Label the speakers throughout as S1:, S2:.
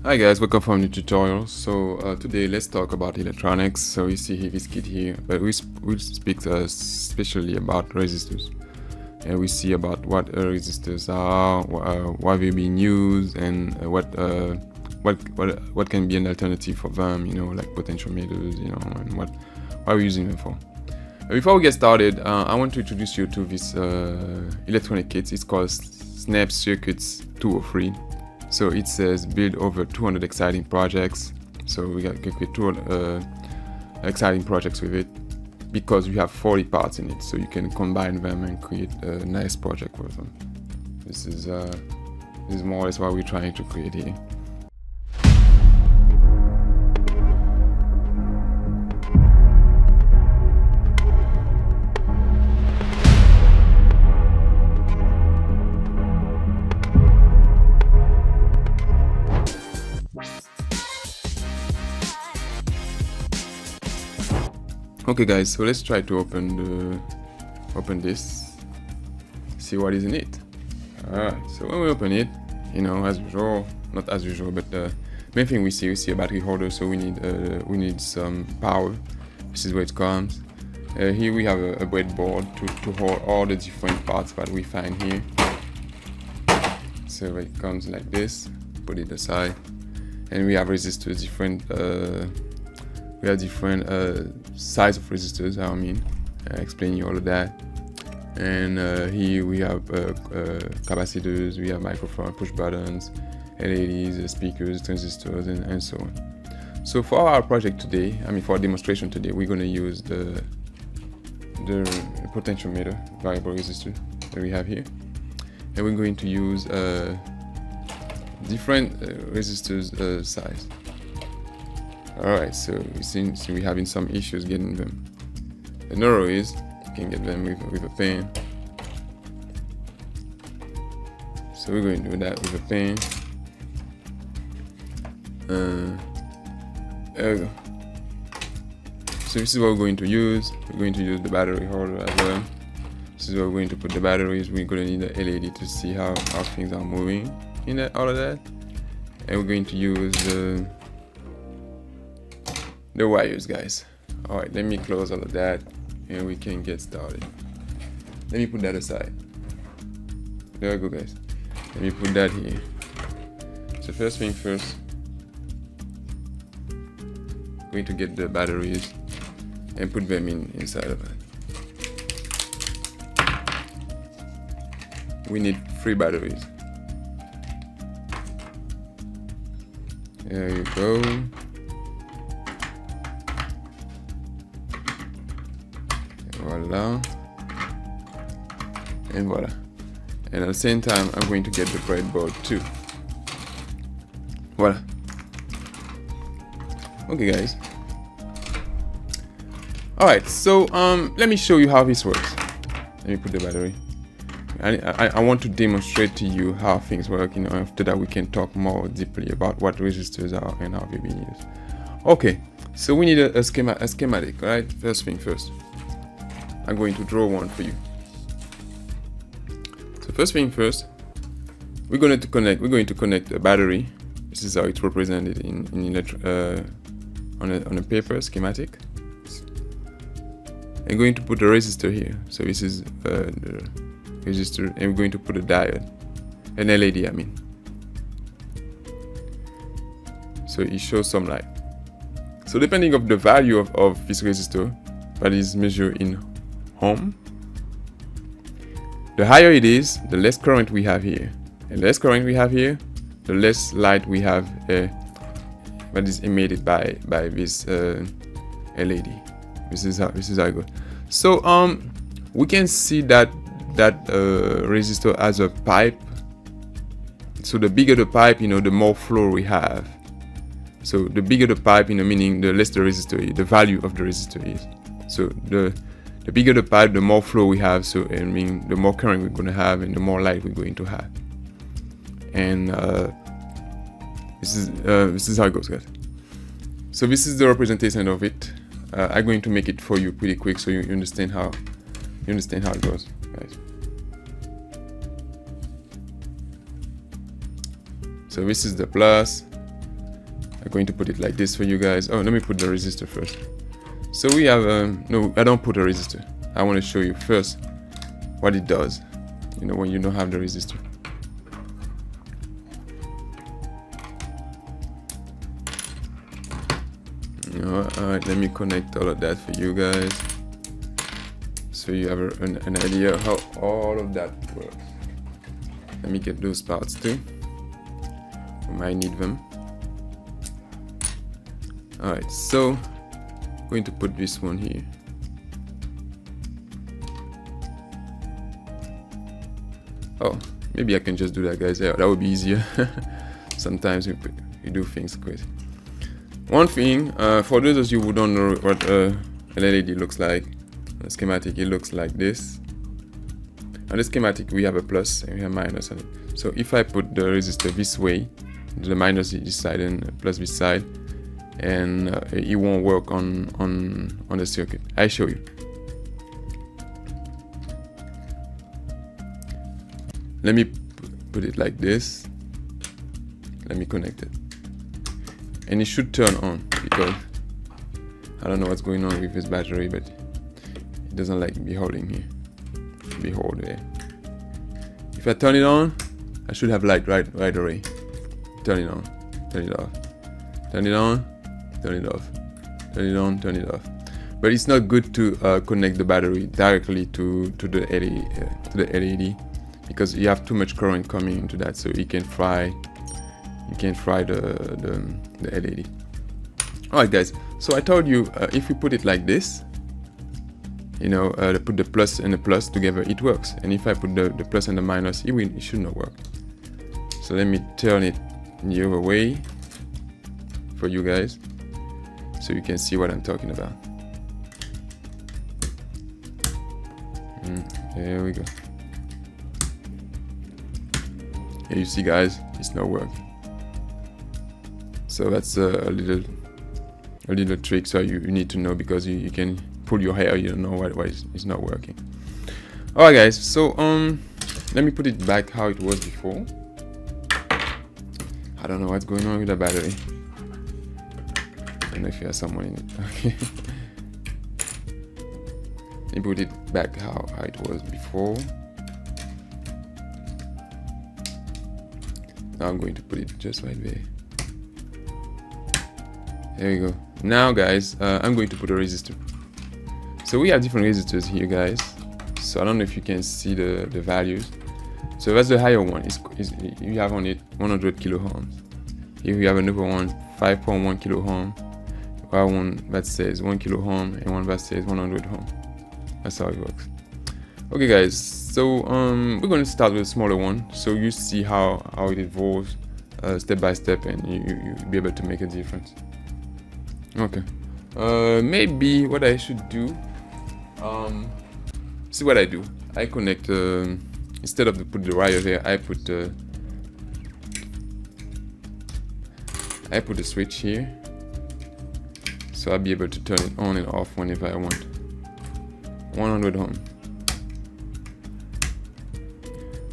S1: Hi guys, welcome from the tutorial. So today let's talk about electronics. So you see this kit here, but we'll speak especially about resistors, and we see about what resistors are, why they're being used, and what can be an alternative for them. You know, like potentiometers. You know, and why we're using them for. Before we get started, I want to introduce you to this electronic kit. It's called Snap Circuits 203. So it says build over 200 exciting projects. So we can create 200 exciting projects with it because we have 40 parts in it. So you can combine them and create a nice project with them. This is more or less what we're trying to create here. Okay guys, so let's try to open this, see what is in it. Alright, so when we open it, you know, as usual, not as usual, but the main thing we see a battery holder. So we need some power. This is where it comes. Here we have a breadboard to hold all the different parts that we find here. So it comes like this. Put it aside, and we have resistors, different size of resistors. I mean, explaining all of that. And here we have capacitors, we have microphone, push buttons, LEDs, speakers, transistors, and so on. So for our project today, for our demonstration today, we're going to use the potentiometer variable resistor that we have here, and we're going to use different resistors size. Alright, so we're having some issues getting them. The neural is you can get them with a pen. So we're going to do that with a pen. There we go. So this is what we're going to use. We're going to use the battery holder as well. This is where we're going to put the batteries. We're going to need the LED to see how things are moving in all of that. And we're going to use the wires, guys. All right, let me close all of that and we can get started. Let me put that aside. There we go, guys. Let me put that here. So first thing first, I'm going to get the batteries and put them inside of it. We need 3 batteries. There you go. Voila. And voila. And at the same time, I'm going to get the breadboard too. Voila. Okay, guys. Alright, so let me show you how this works. Let me put the battery. I want to demonstrate to you how things work. You know, after that we can talk more deeply about what resistors are and how they're being used. Okay, so we need a schematic, right? First thing first. I'm going to draw one for you. So first thing first, we're going to connect a battery. This is how it's represented on a paper schematic. I'm going to put a resistor here. So this is the resistor, and we're going to put a diode, an LED. So it shows some light. So depending on the value of this resistor that is measured in ohm, the higher it is, the less current we have here, and the less current we have here, the less light we have that is emitted by this LED. This is how it goes. So we can see that resistor as a pipe. So the bigger the pipe, you know, the more flow we have. So the bigger the pipe, you know, meaning the less the resistor is, the value of the resistor is. So the bigger the pipe, the more flow we have. So I mean, the more current we're going to have, and the more light we're going to have. And this is how it goes, guys. So this is the representation of it. I'm going to make it for you pretty quick so you understand how it goes, guys. So this is the plus, I'm going to put it like this for you guys. Oh, let me put the resistor first. So we have no, I don't put a resistor. I want to show you first what it does, you know, when you don't have the resistor. Alright, let me connect all of that for you guys, so you have an idea of how all of that works. Let me get those parts too. We might need them. Alright, so I'm going to put this one here. Oh, maybe I can just do that, guys. Yeah, that would be easier. Sometimes we do things quick. One thing, for those of you who don't know what an LED looks like, the schematic, it looks like this. On the schematic, we have a plus and we have minus on it. So if I put the resistor this way, the minus is this side and plus this side, and it won't work on the circuit. I show you. Let me put it like this. Let me connect it. And it should turn on, because I don't know what's going on with this battery, but it doesn't like be holding here. Behold there. If I turn it on, I should have light right away. Turn it on, turn it off, turn it on, turn it off, turn it on, turn it off. But it's not good to connect the battery directly to the LED, because you have too much current coming into that, so it can fry. You can fry the LED. Alright, guys. So I told you if we put it like this, you know, put the plus and the plus together, it works. And if I put the plus and the minus, it should not work. So let me turn it the other way for you guys, so you can see what I'm talking about. There we go. Here you see, guys, it's not working. So that's a little trick, so you need to know, because you can pull your hair, you don't know why it's not working. Alright, guys, so let me put it back how it was before. I don't know what's going on with the battery. I don't know if you have someone in it. Okay. Let me put it back how it was before. Now I'm going to put it just right there. There you go. Now, guys, I'm going to put a resistor. So we have different resistors here, guys. So I don't know if you can see the values. So that's the higher one. You have on it 100 kilo ohms. Here we have another one, 5.1 kilo ohm. One that says 1 kilo ohm, and one that says 100 ohm. That's how it works. Okay, guys. So we're going to start with a smaller one, so you see how it evolves step by step, and you'll be able to make a difference. Okay. Maybe what I should do. See what I do. I connect instead of put the wire here. I put the switch here, so I'll be able to turn it on and off whenever I want. 100 ohm.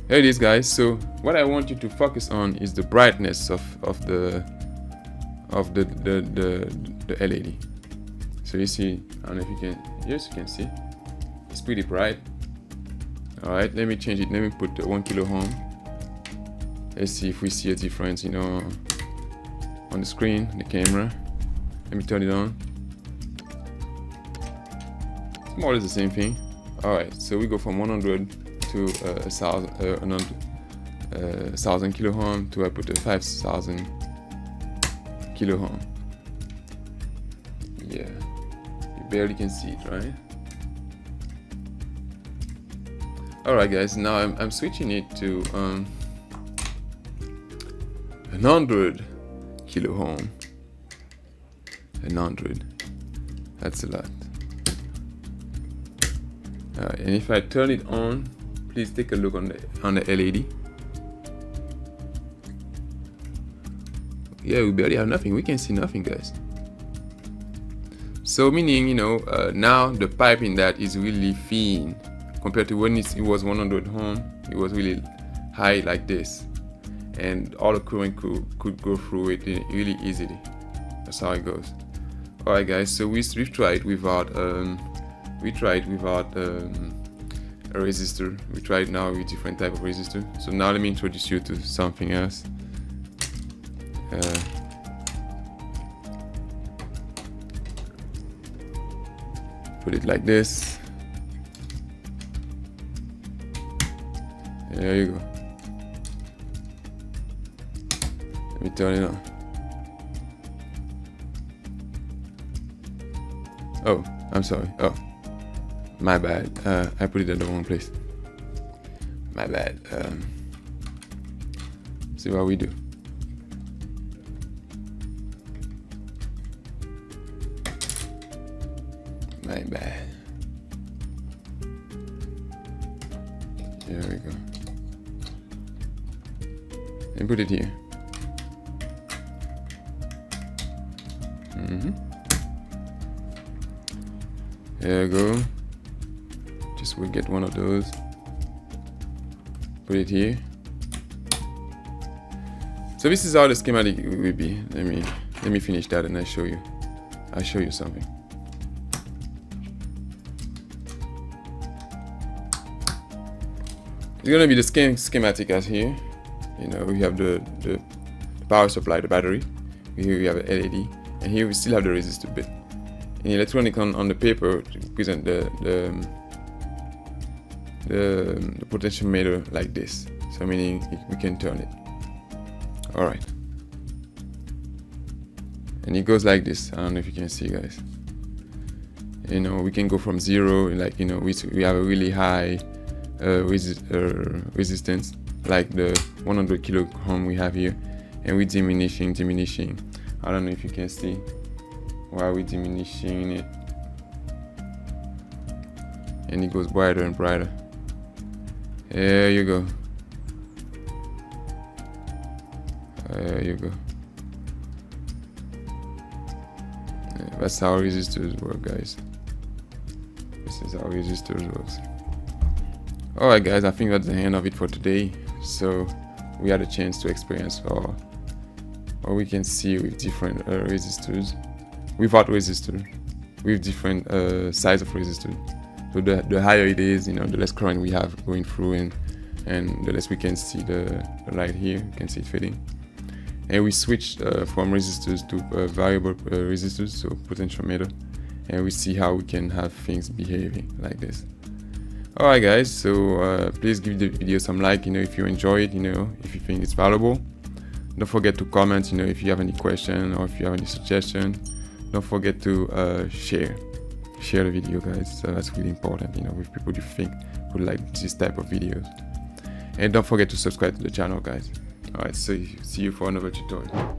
S1: There it is, guys. So what I want you to focus on is the brightness of the LED. So you see, I don't know if you can, yes, you can see, it's pretty bright. All right, let me change it. Let me put 1 kilo ohm. Let's see if we see a difference, you know, on the screen, the camera. Let me turn it on. It's more or less the same thing. All right, so we go from 100 to 1,000 kilo ohm to I put a 5,000 kilo ohm. Yeah, you barely can see it, right? All right, guys. Now I'm switching it to 100 kilo ohm. 100. That's a lot. And if I turn it on, please take a look on the LED. Yeah, we barely have nothing. We can see nothing, guys. So meaning, you know, now the pipe in that is really thin compared to when it was 100 ohm. It was really high like this, and all the current could go through it really easily. That's how it goes. Alright guys, so we've tried without a resistor. We tried now with different type of resistor. So now let me introduce you to something else. Put it like this. There you go. Let me turn it on. Oh, I'm sorry. Oh, my bad. I put it in the wrong place. My bad. See what we do. My bad. There we go. And put it here. There you go. Just we'll get one of those. Put it here. So this is how the schematic will be. Let me finish that and I'll show you something. It's gonna be the same schematic as here. You know, we have the power supply, the battery. Here we have an LED, and here we still have the resistor bit. In electronic on the paper to present the potentiometer like this. So meaning we can turn it. All right. And it goes like this. I don't know if you can see, guys. You know, we can go from 0, like, you know, we have a really high resistance, like the 100 kilo ohm we have here, and we're diminishing. I don't know if you can see why we're diminishing it, and it goes brighter and brighter. There you go. There you go. Yeah, that's how resistors work, guys. This is how resistors works. Alright guys, I think that's the end of it for today. So we had a chance to experience what we can see with different resistors, without resistor, with different size of resistor. So the higher it is, you know, the less current we have going through, and the less we can see the light here. You can see it fading. And we switched from resistors to variable resistors, so potentiometer, and we see how we can have things behaving like this. Alright guys, so please give the video some like, you know, if you enjoy it, you know, if you think it's valuable. Don't forget to comment, you know, if you have any question or if you have any suggestion. Don't forget to share the video, guys. So that's really important, you know, with people you think would like this type of videos. And don't forget to subscribe to the channel, guys. Alright, so see you for another tutorial.